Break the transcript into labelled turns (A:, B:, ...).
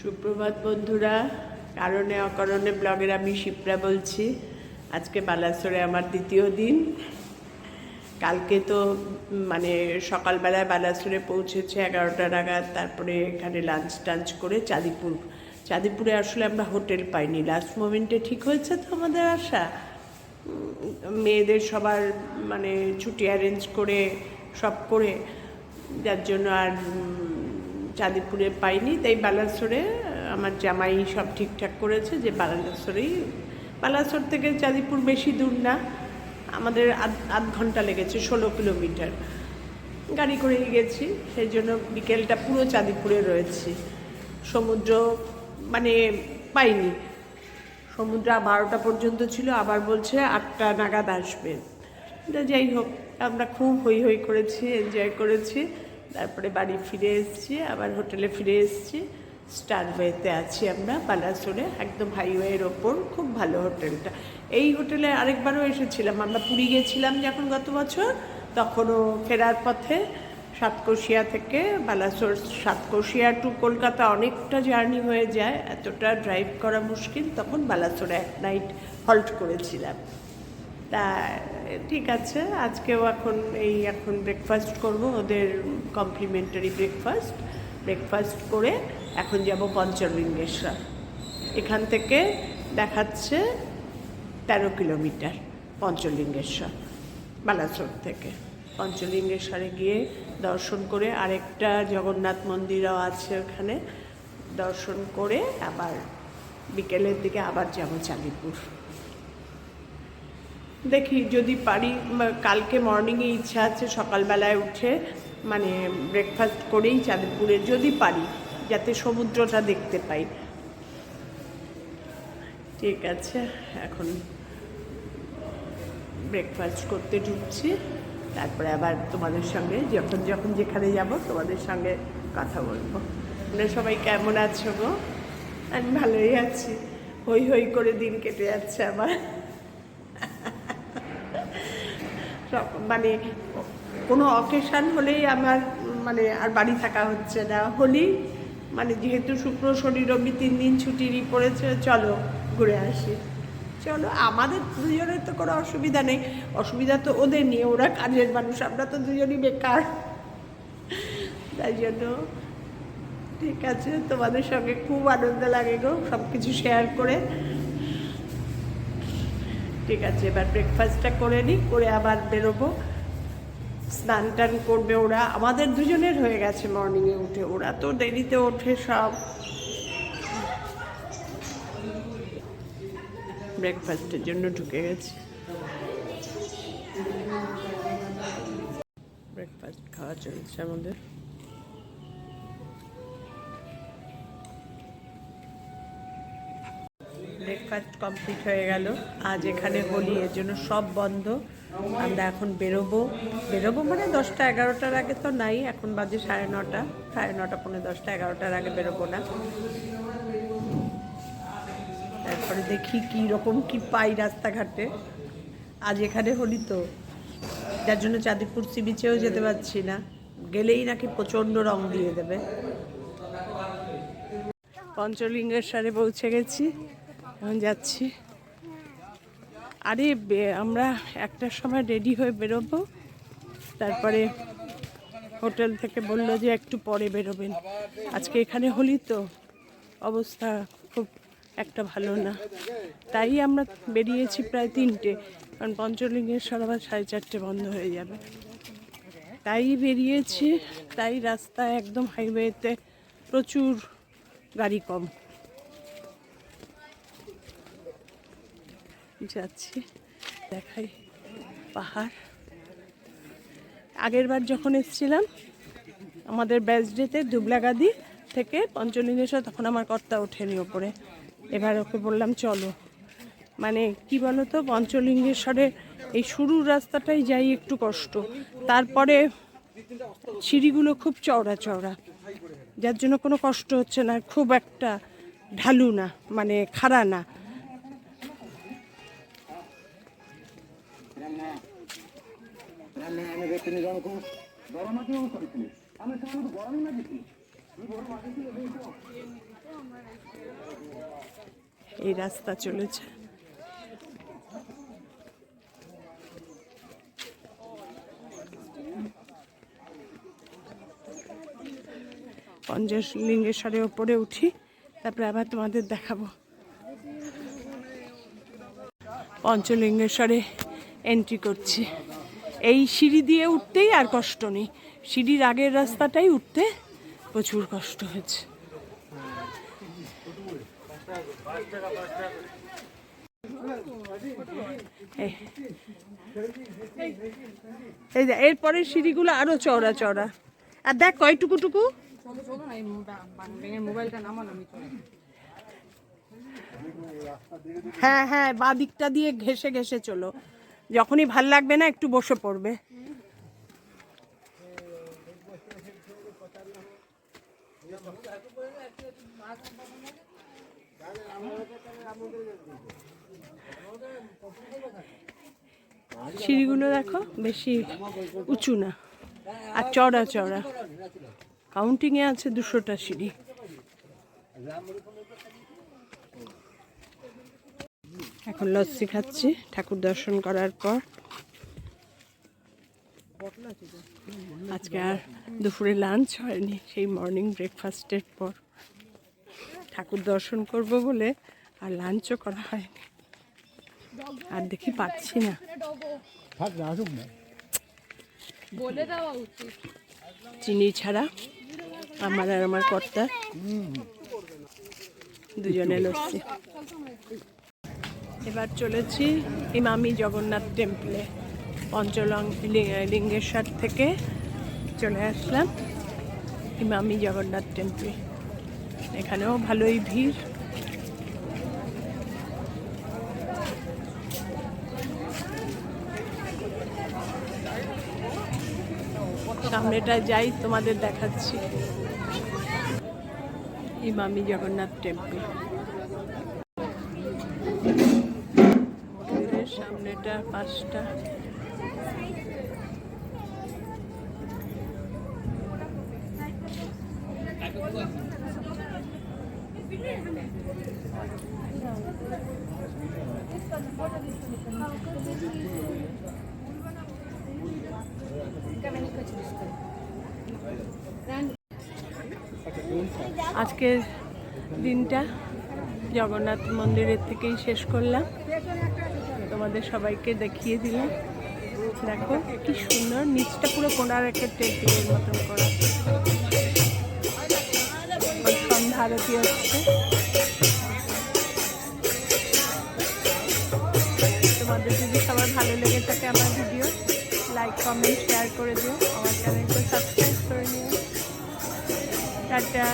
A: সুপ্রভাত বন্ধুরা, কারণে অকারণে ব্লগের আমি শিপ্রা বলছি। আজকে বালাসোরে আমার দ্বিতীয় দিন। কালকে তো সকালবেলায় বালাসোরে পৌঁছেছে 11টা নাগাদ। তারপরে এখানে লাঞ্চ টাঞ্চ করে চাঁদিপুরে আসলে আমরা হোটেল পাইনি। লাস্ট মোমেন্টে ঠিক হয়েছে তো আমাদের আসা, মেয়েদের সবার ছুটি অ্যারেঞ্জ করে সব করে, যার জন্য আর চাঁদিপুরে পাইনি। তাই বালাসোরে আমার জামাই সব ঠিকঠাক করেছে যে বালাসোর থেকে চাঁদিপুর বেশি দূর না, আমাদের আধ ঘন্টা লেগেছে, 16 কিলোমিটার গাড়ি করেই গেছি। সেই জন্য বিকেলটা পুরো চাঁদিপুরে রয়েছি। সমুদ্র পাইনি, সমুদ্র 12টা পর্যন্ত ছিল, আবার বলছে 8টা নাগাদ আসবে। যাই হোক, আমরা খুব হই হই করেছি, এনজয় করেছি। তারপরে বাড়ি ফিরে এসেছি, আবার হোটেলে ফিরে এসেছি। স্টারওয়েতে আছি আমরা বালাসোরে, একদম হাইওয়ের ওপর। খুব ভালো হোটেলটা। এই হোটেলে আরেকবারও এসেছিলাম আমরা, পুরী গেছিলাম যখন গত বছর, তখনও ফেরার পথে সাতকোশিয়া থেকে বালাসোর, সাতকোশিয়া টু কলকাতা অনেকটা জার্নি হয়ে যায়, এতটা ড্রাইভ করা মুশকিল। তখন বালাসোরে এক নাইট হল্ট করেছিলাম। তা ঠিক আছে, আজকেও এখন ব্রেকফাস্ট করব, ওদের কমপ্লিমেন্টারি ব্রেকফাস্ট করে এখন যাব পঞ্চলিঙ্গেশ্বর। এখান থেকে দেখাচ্ছে 13 কিলোমিটার পঞ্চলিঙ্গেশ্বর, বালাসোর থেকে। পঞ্চলিঙ্গেশ্বরে গিয়ে দর্শন করে, আরেকটা জগন্নাথ মন্দিরও আছে ওখানে, দর্শন করে আবার বিকেলের দিকে আবার যাব চাঁদিপুর। দেখি যদি পারি। কালকে মর্নিংয়ে ইচ্ছা আছে সকালবেলায় উঠে ব্রেকফাস্ট করেই চাঁদিপুরে যদি পারি, যাতে সমুদ্রটা দেখতে পাই। ঠিক আছে, এখন ব্রেকফাস্ট করতে ঢুকছি, তারপরে আবার তোমাদের সঙ্গে যখন যেখানে যাব তোমাদের সঙ্গে কথা বলবো। তোমরা সবাই কেমন আছো গো? আমি ভালোই আছি। হই হই করে দিন কেটে যাচ্ছে আমার। কোনো অকেশান হলেই আমার আর বাড়ি থাকা হচ্ছে না। হলি যেহেতু শুক্র শনি রবি 3 দিন ছুটিরই পড়েছে, চলো ঘুরে আসি। চলো, আমাদের দুজনের তো কোনো অসুবিধা নেই, অসুবিধা তো ওদের নিয়ে, ওরা কাজের মানুষ, আমরা তো দুজনই বেকার। তাই জন্য ঠিক আছে, তোমাদের সঙ্গে খুব আনন্দ লাগে গো সব কিছু শেয়ার করে। ঠিক আছে, এবার ব্রেকফাস্টটা করে নিই, করে আবার বেরোবো। স্নান টান করবে ওরা, আমাদের দুজনের হয়ে গেছে মর্নিংয়ে উঠে, ওরা তো দেরিতে ওঠে সব। ব্রেকফাস্টের জন্য ঢুকে গেছি। ব্রেকফাস্ট খাওয়া চলছে আমাদের। ব্রেকফাস্ট কমপ্লিট হয়ে গেল। আজ এখানে হোলি, এর জন্য সব বন্ধ। আমরা এখন বেরোবো 10টা 11টার আগে তো নাই, এখন বাজে 9:30, 9:30 পৌনে 10টা, 11টার আগে বেরোবো না। তারপরে দেখি কী রকম কি পাই রাস্তাঘাটে। আজ এখানে হোলি তো, যার জন্য চাঁদিপুর সি বিচেও যেতে পারছি না, গেলেই নাকি প্রচণ্ড রং দিয়ে দেবে। পঞ্চলিঙ্গেশ্বরে পৌঁছে গেছি, এখন যাচ্ছি। আরে আমরা 1টার সময় রেডি হয়ে বেরোবো, তারপরে হোটেল থেকে বললো যে একটু পরে বেরোবেন। আজকে এখানে হোলি তো, অবস্থা খুব একটা ভালো না, তাই আমরা বেরিয়েছি প্রায় 3টে, কারণ পঞ্চলিঙ্গেশ্বর আবার 4:30 বন্ধ হয়ে যাবে। তাই বেরিয়েছি, তাই রাস্তায় একদম হাইওয়েতে প্রচুর গাড়ি কম। যাচ্ছি, দেখাই পাহাড়। আগের বার যখন এসেছিলাম আমাদের ব্যাচ ডেতে দুবলাগাদি থেকে পঞ্চলিঙ্গেশ্বর, তখন আমার কর্তা ওঠেনি ওপরে। এবার ওকে বললাম চলো, কি বলতো, পঞ্চলিঙ্গেশ্বরে এই শুরুর রাস্তাটাই যাই একটু কষ্ট, তারপরে সিঁড়িগুলো খুব চওড়া, যার জন্য কোনো কষ্ট হচ্ছে না, খুব একটা ঢালু না, খাড়া না। এই রাস্তা চলেছে। পঞ্চলিঙ্গেশ্বরের ওপরে উঠি, তারপরে আবার তোমাদের দেখাবো। পঞ্চলিঙ্গেশ্বরে এন্ট্রি করছি। এই সিঁড়ি দিয়ে উঠতেই আর কষ্ট নেই, সিঁড়ির আগের রাস্তাটাই উঠতে প্রচুর কষ্ট হয়েছে। এই যে এরপরের সিঁড়িগুলো আরো চওড়া চওড়া। আর দেখ কয়টুকুটুকু। হ্যাঁ হ্যাঁ, বাঁ দিকটা দিয়ে ঘেসে ঘেসে চলো, যখনই ভাল লাগবে না একটু বসে পড়বে। সিঁড়িগুলো দেখো, বেশি উঁচু না আর চওড়া চওড়া। কাউন্টিংয়ে আছে 200টা সিঁড়ি। এখন লস্যি খাচ্ছি ঠাকুর দর্শন করার পর। আজকে আর দুপুরে লাঞ্চ হয়নি, সেই মর্নিং ব্রেকফাস্টের পর ঠাকুর দর্শন করব বলে আর লাঞ্চও করা হয়নি। আর দেখি পাচ্ছি না। চিনি ছাড়া আমার আর আমার কর্তা দুজনে লস্যি। এবার চলেছি ইমামি জগন্নাথ টেম্পলে। পঞ্চলিঙ্গেশ্বর থেকে চলে আসলাম ইমামি জগন্নাথ টেম্পলে। এখানেও ভালোই ভিড়। সামনেটা যাই, তোমাদের দেখাচ্ছি ইমামি জগন্নাথ টেম্পল। সামনেটা 5টা। আজকের দিনটা জগন্নাথ মন্দিরের থেকেই শেষ করলাম, তোমাদের সবাইকে দেখিয়ে দিলাম। দেখো কি সুন্দর, নিচটা পুরো কোণারকের টেম্পলের মতন করা। সন্ধ্যা আরতি হচ্ছে। তোমাদের যদি সবার ভালো লেগে থাকে আমার ভিডিও, লাইক কমেন্ট শেয়ার করে দিও, আমার চ্যানেলকে সাবস্ক্রাইব করে নিও। টাটা।